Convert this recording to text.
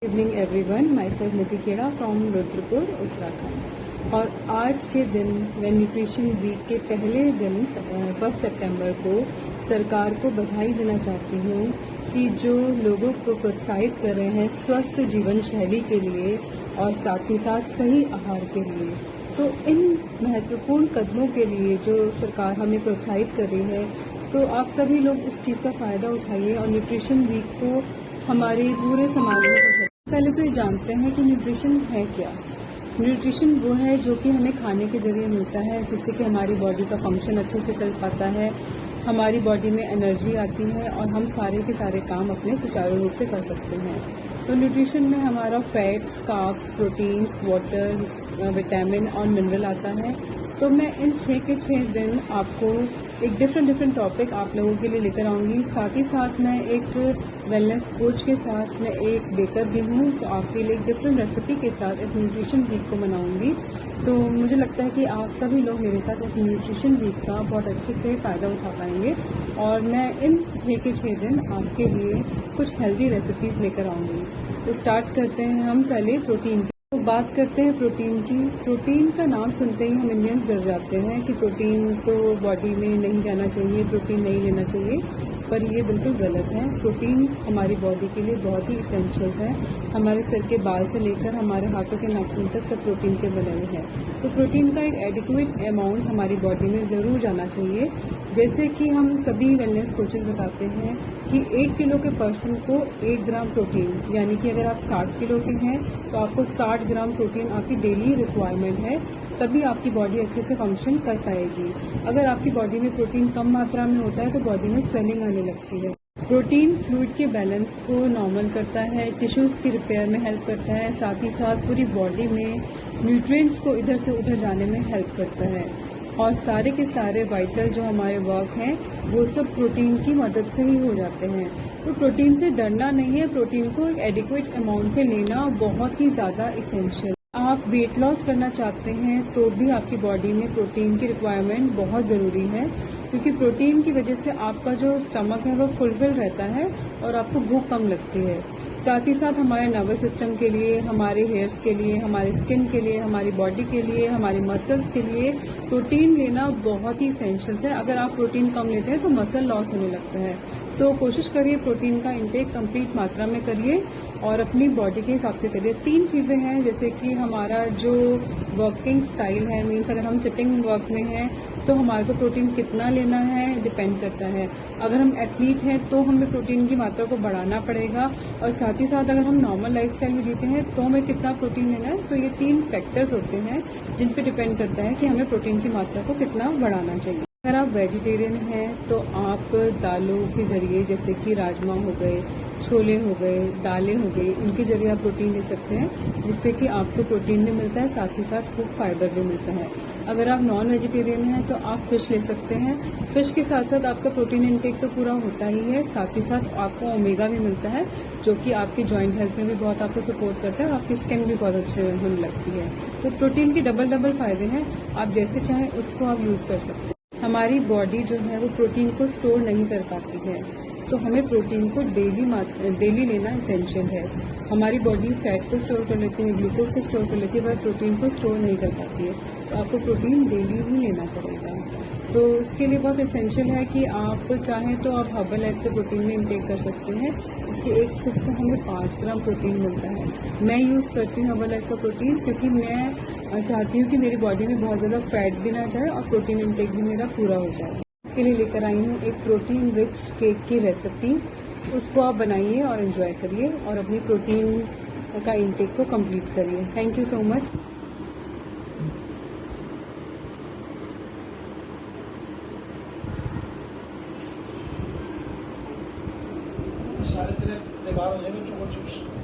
Evening everyone, myself Nidhi Khera from Rudrapur Uttarakhand. और आज के दिन मैं न्यूट्रिशन वीक के पहले दिन 1 सितंबर को सरकार को बधाई देना चाहती हूँ कि जो लोगों को प्रोत्साहित कर रहे हैं स्वस्थ जीवन शैली के लिए और साथ ही साथ सही आहार के लिए। तो इन महत्वपूर्ण कदमों के लिए जो सरकार हमें प्रोत्साहित कर रही है, तो आप सभी लोग इस चीज़ का फ़ायदा उठाइए और न्यूट्रिशन वीक को हमारे पूरे समाज में पहुँचाइए। पहले तो ये जानते हैं कि न्यूट्रिशन है क्या। न्यूट्रिशन वो है जो कि हमें खाने के जरिए मिलता है, जिससे कि हमारी बॉडी का फंक्शन अच्छे से चल पाता है, हमारी बॉडी में एनर्जी आती है और हम सारे के सारे काम अपने सुचारू रूप से कर सकते हैं। तो न्यूट्रिशन में हमारा fats, carbs, proteins, water, vitamin और मिनरल आता है। तो मैं इन 6 के 6 दिन आपको एक डिफरेंट टॉपिक आप लोगों के लिए लेकर आऊँगी। साथ ही साथ मैं एक वेलनेस कोच के साथ, मैं एक बेकर भी हूँ, तो आपके लिए एक डिफरेंट रेसिपी के साथ एक न्यूट्रिशन वीक को मनाऊँगी। तो मुझे लगता है कि आप सभी लोग मेरे साथ एक न्यूट्रिशन वीक का बहुत अच्छे से फ़ायदा उठा पाएंगे और मैं इन 6 के 6 दिन आपके लिए कुछ हेल्दी रेसिपीज़ लेकर आऊँगी। तो स्टार्ट करते हैं हम पहले प्रोटीन की। तो बात करते हैं प्रोटीन की। प्रोटीन का नाम सुनते ही हम इंडियंस डर जाते हैं कि प्रोटीन तो बॉडी में नहीं जाना चाहिए, प्रोटीन नहीं लेना चाहिए, पर ये बिल्कुल गलत है। प्रोटीन हमारी बॉडी के लिए बहुत ही इसेंशियल्स है। हमारे सिर के बाल से लेकर हमारे हाथों के नाखून तक सब प्रोटीन के बने हुए हैं। तो प्रोटीन का एक एडिक्वेट अमाउंट हमारी बॉडी में ज़रूर जाना चाहिए। जैसे कि हम सभी वेलनेस कोचेस बताते हैं कि 1 किलो के पर्सन को 1 ग्राम प्रोटीन, यानी कि अगर आप 60 किलो के हैं तो आपको 60 ग्राम प्रोटीन आपकी डेली रिक्वायरमेंट है, तभी आपकी बॉडी अच्छे से फंक्शन कर पाएगी। अगर आपकी बॉडी में प्रोटीन कम मात्रा में होता है तो बॉडी में स्वेलिंग आने लगती है। प्रोटीन फ्लूइड के बैलेंस को नॉर्मल करता है, टिश्यूज़ की रिपेयर में हेल्प करता है, साथ ही साथ पूरी बॉडी में न्यूट्रिएंट्स को इधर से उधर जाने में हेल्प करता है और सारे के सारे वाइटल जो हमारे वर्क हैं वो सब प्रोटीन की मदद से ही हो जाते हैं। तो प्रोटीन से डरना नहीं है, प्रोटीन को एक एडिक्वेट अमाउंट पे लेना बहुत ही ज़्यादा इसेंशियल। आप वेट लॉस करना चाहते हैं तो भी आपकी बॉडी में प्रोटीन की रिक्वायरमेंट बहुत ज़रूरी है, क्योंकि प्रोटीन की वजह से आपका जो स्टमक है वो फुलफिल रहता है और आपको भूख कम लगती है। साथ ही साथ हमारे नर्वस सिस्टम के लिए, हमारे हेयर्स के लिए, हमारे स्किन के लिए, हमारी बॉडी के लिए, हमारे मसल्स के लिए प्रोटीन लेना बहुत ही इसेंशियल्स है। अगर आप प्रोटीन कम लेते हैं तो मसल लॉस होने लगता है। तो कोशिश करिए प्रोटीन का इंटेक कंप्लीट मात्रा में करिए और अपनी बॉडी के हिसाब से करिए। 3 चीज़ें हैं, जैसे कि हमारा जो वर्किंग स्टाइल है, मीन्स अगर हम सिटिंग वर्क में हैं तो हमारे को प्रोटीन कितना लेना है डिपेंड करता है। अगर हम एथलीट हैं तो हमें प्रोटीन की मात्रा को बढ़ाना पड़ेगा और साथ ही साथ अगर हम नॉर्मल लाइफस्टाइल में जीते हैं तो हमें कितना प्रोटीन लेना है। तो ये 3 फैक्टर्स होते हैं जिन पे डिपेंड करता है कि हमें प्रोटीन की मात्रा को कितना बढ़ाना चाहिए। अगर आप वेजिटेरियन हैं तो आप दालों के ज़रिए, जैसे कि राजमा हो गए, छोले हो गए, दालें हो गई, उनके ज़रिए आप प्रोटीन ले सकते हैं, जिससे कि आपको प्रोटीन भी मिलता है, साथ ही साथ खूब फाइबर भी मिलता है। अगर आप नॉन वेजिटेरियन हैं तो आप फ़िश ले सकते हैं। फ़िश के साथ साथ आपका प्रोटीन इंटेक तो पूरा होता ही है, साथ ही साथ आपको ओमेगा भी मिलता है, जो कि आपकी जॉइंट हेल्थ में भी बहुत आपको सपोर्ट करता है और आपकी स्किन भी बहुत अच्छे होने लगती है। तो प्रोटीन के डबल फ़ायदे हैं, आप जैसे चाहें उसको आप यूज़ कर सकते हैं। हमारी बॉडी जो है वो प्रोटीन को स्टोर नहीं कर पाती है, तो हमें प्रोटीन को डेली लेना इसेंशियल है। हमारी बॉडी फैट को स्टोर कर लेती है, ग्लूकोज को स्टोर कर लेती है, पर प्रोटीन को स्टोर नहीं कर पाती है। तो आपको प्रोटीन डेली ही लेना पड़ेगा। तो इसके लिए बहुत इसेंशियल है कि आप चाहें तो आप हर्बल लाइफ के प्रोटीन में इंटेक कर सकते हैं। इसके एक स्कूप से हमें 5 ग्राम प्रोटीन मिलता है। मैं यूज़ करती हूँ हर्बल लाइफ का प्रोटीन, क्योंकि मैं चाहती हूँ कि मेरी बॉडी में बहुत ज़्यादा फैट भी ना जाए और प्रोटीन इंटेक भी मेरा पूरा हो जाए। के लिए लेकर आई हूँ एक प्रोटीन रिच केक की रेसिपी। उसको आप बनाइए और एंजॉय करिए और अपनी प्रोटीन का इंटेक को कंप्लीट करिए। Thank you so much. सारे तेरे बेकार हो जाएंगे चोको चिप्स।